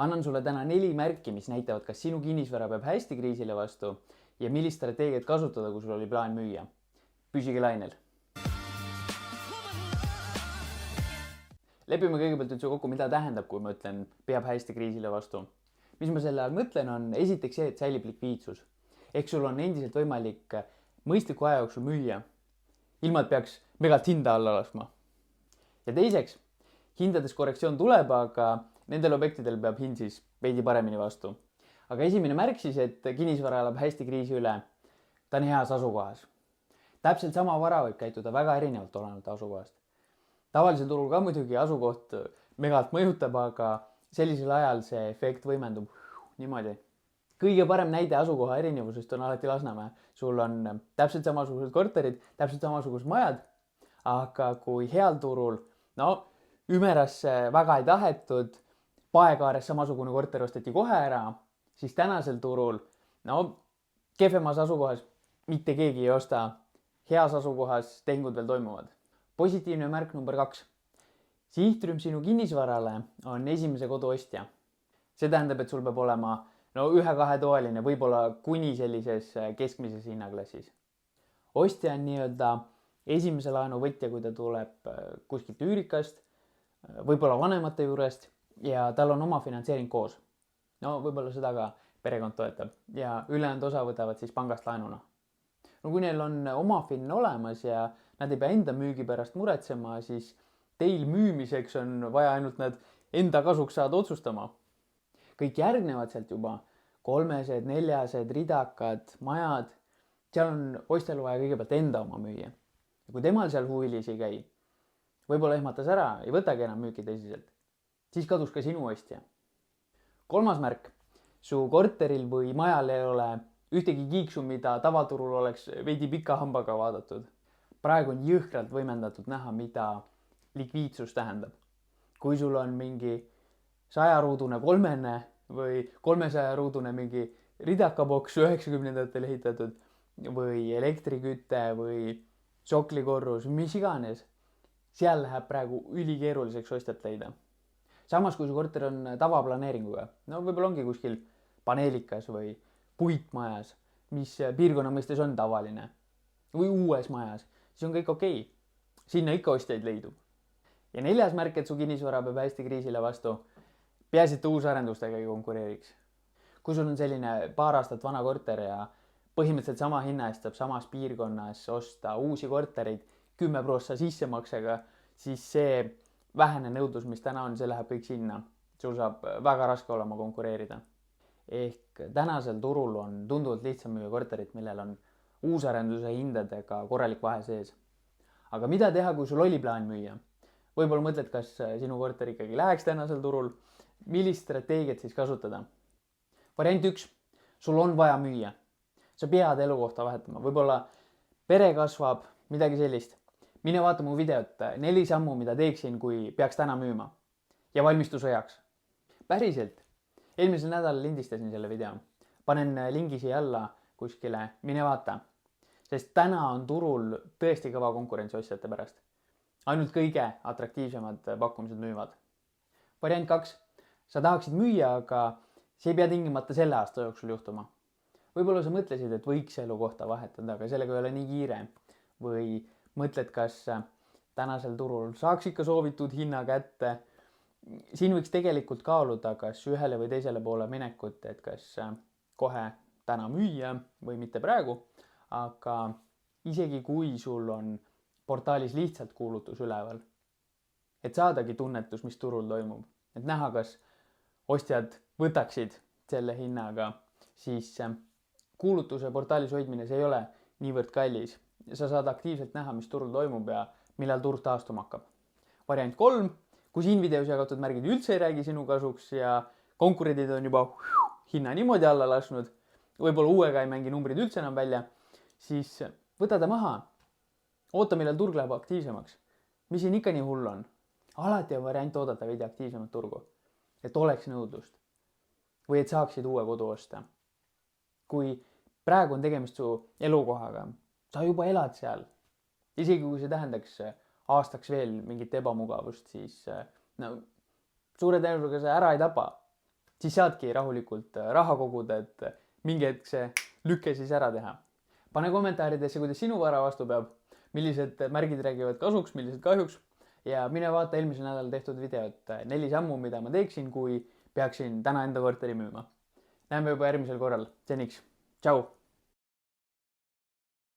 Annan sulle täna 4 märki, mis näitavad, kas sinu kinnisvara peab hästi kriisile vastu ja millist strateegiat kasutada, kui sul oli plaan müüa. Püsige lainel. Lepime kõigepealt üldse kokku, mida tähendab, kui ma ütlen, peab hästi kriisile vastu. Mis ma selle all mõtlen, on esiteks see, et säilib likviidsus. Ehk sul on endiselt võimalik mõistliku aja jooksul müüa, ilma et peaks megalt hinda alla laskma. Ja teiseks, hindades korrektsioon tuleb, aga nendel objektidel peab hind siis veidi paremini vastu. Aga esimene märk siis, et kinnisvara elab hästi kriisi üle. Ta on heas asukohas. Täpselt sama vara võib käituda väga erinevalt olenevalt asukohast. Tavalisel turul ka muidugi asukoht megalt mõjutab, aga sellisel ajal see efekt võimendub niimoodi. Kõige parem näide asukoha erinevusest on alati Lasnamäe. Sul on täpselt samasugused korterid, täpselt samasugused majad, aga kui heal turul, Ümerasse väga ei tahetud, Paekaares samasugune korter osteti kohe ära, siis tänasel turul, kehvemas asukohas mitte keegi ei osta, heas asukohas tehingud veel toimuvad. Positiivne märk number 2. Sihtrühm sinu kinnisvarale on esimese kodu ostja. See tähendab, et sul peab olema 1-2 toaline, võib-olla kuni sellises keskmises hinnaklassis. Ostja on nii-öelda esimese laenu võtja, kui ta tuleb kuskilt üürikast, võib-olla vanemate juurest ja tal on oma finantseering koos. Võib-olla seda ka perekond toetab ja ülejäänud osa võtavad siis pangast laenuna. Kui neil on oma fin olemas ja nad ei pea enda müügi pärast muretsema, siis teil müümiseks on vaja ainult nad enda kasuks saada otsustama. Kõik järgnevad sealt juba 300, 400, ridakad, majad, seal on ostjal vaja kõigepealt enda oma müüa. Ja kui temal seal huvilis ei käi, võib-olla ehmatas ära, ei võtagi enam müüki tõsiselt, siis kadus ka sinu ostja. 3. märk. Su korteril või majal ei ole ühtegi kiiksu, mida tavaturul oleks veidi pika hambaga vaadatud. Praegu on jõhkralt võimendatud näha, mida likviidsus tähendab. Kui sul on mingi 100-ruudune kolmene või 300-ruudune mingi ridakaboks 90-ndatel ehitatud või elektriküte või soklikorrus, mis iganes, seal läheb praegu ülikeeruliseks ostjat leida. Samas, kui su korter on tavaplaneeringuga, võib-olla ongi kuskil paneelikas või puitmajas, mis piirkonna mõistes on tavaline, või uues majas, siis on kõik okei. Sinna ikka ostjaid leidub. Ja 4. märk, et su kinnisvara peab hästi kriisile vastu, peaasi, et uusarendustega ei konkureeriks. Kui sul on selline paar aastat vana korter ja põhimõtteliselt sama hinna eest saab samas piirkonnas osta uusi kortereid 10% sissemaksega, siis see vähene nõudlus, mis täna on, see läheb kõik sinna. Sul saab väga raske olema konkureerida. Ehk tänasel turul on tunduvalt lihtsam müüa korterit, millel on uusarenduse hindadega korralik vahe sees. Aga mida teha, kui sul oli plaan müüa? Võib-olla mõtled, kas sinu korter ikkagi läheks tänasel turul? Millist strateegiat siis kasutada? Variant 1. Sul on vaja müüa. Sa pead elukohta vahetama. Võib-olla pere kasvab, midagi sellist. Mine vaata mu videot 4 sammu, mida teeksin, kui peaks täna müüma. Ja valmistu sõjaks. Päriselt. Eelmisel nädalal lindistasin selle video. Panen lingi siia alla kuskile, mine vaata. Sest täna on turul tõesti kõva konkurentsi ostjate pärast. Ainult kõige atraktiivsemad pakkumised müüvad. Variant 2. Sa tahaksid müüa, aga see ei pea tingimata selle aasta jooksul juhtuma. Võib-olla sa mõtlesid, et võiks elukohta vahetada, aga sellega ei ole nii kiire. Või mõtled, kas tänasel turul saaks ikka soovitud hinna kätte. Siin võiks tegelikult kaaluda, kas ühele või teisele poole minekut, et kas kohe täna müüa või mitte praegu. Aga isegi kui sul on portaalis lihtsalt kuulutus üleval, et saadagi tunnetus, mis turul toimub, et näha, kas ostjad võtaksid selle hinnaga, siis kuulutuse portaalis hoidmine, see ei ole niivõrd kallis. Sa saad aktiivselt näha, mis turul toimub ja millal turg taastuma hakkab. Variant 3. Kui siin videos jagatud märgid üldse ei räägi sinu kasuks ja konkurendid on juba hinna niimoodi alla lasknud, võib-olla uuega ei mängi numbrid üldse enam välja, siis võta ta maha. Oota, millal turg läheb aktiivsemaks. Mis siin ikka nii hull on? Alati on variant oodata veidi aktiivsemat turgu, et oleks nõudlust või et saaksid uue kodu osta. Kui praegu on tegemist su elukohaga, sa juba elad seal. Isegi kui see tähendaks aastaks veel mingit ebamugavust, siis suure tõenäosusega see ära ei tapa. siis saadki rahulikult raha koguda, et mingi hetk see lüke siis ära teha. pane kommentaaridesse, kuidas sinu vara vastu peab, millised märgid räägivad kasuks, millised kahjuks ja mine vaata eelmisel nädalal tehtud videot 4 sammu, mida ma teeksin, kui peaksin täna enda korteri müüma. Näeme juba järgmisel korral. Seniks, tšau!